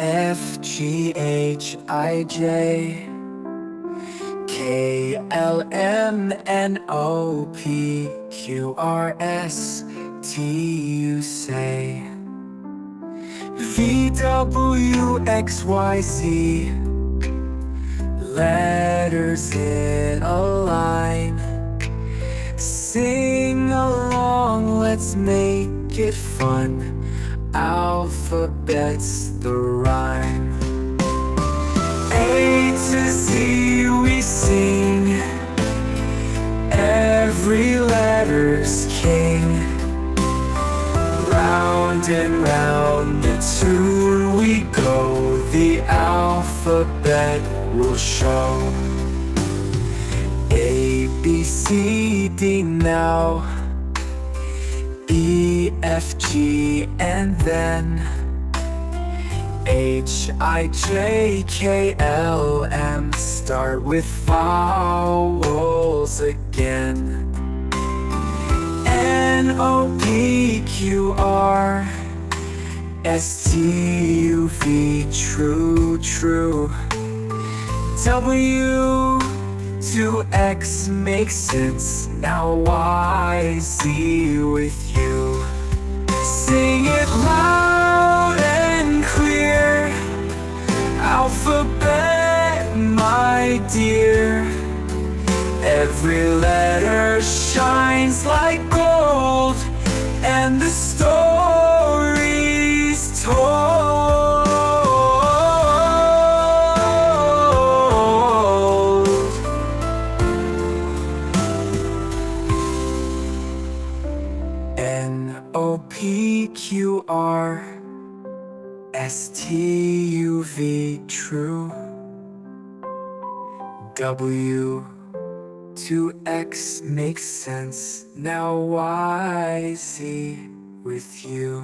F G H I J K L M N O P Q R S T U say V W X Y Z, letters in a line. Sing along, let's make it fun. Alphabet's the rhyme. A to Z we sing, every letter's king. Round and round the tune we go, the alphabet will show. A, B, C, D now, E, F, G, and then H, I, J, K, L, M. Start with vowels again. N, O, P, Q, R, S, T, U, V. True, true. W to X makes sense. Now Y, Z with you. Sing it loud and clear. Alphabet, my dear. Every letter shines like gold, and the story's told. N O P Q R S T U V, true. W to X makes sense. Now Y, Z with you.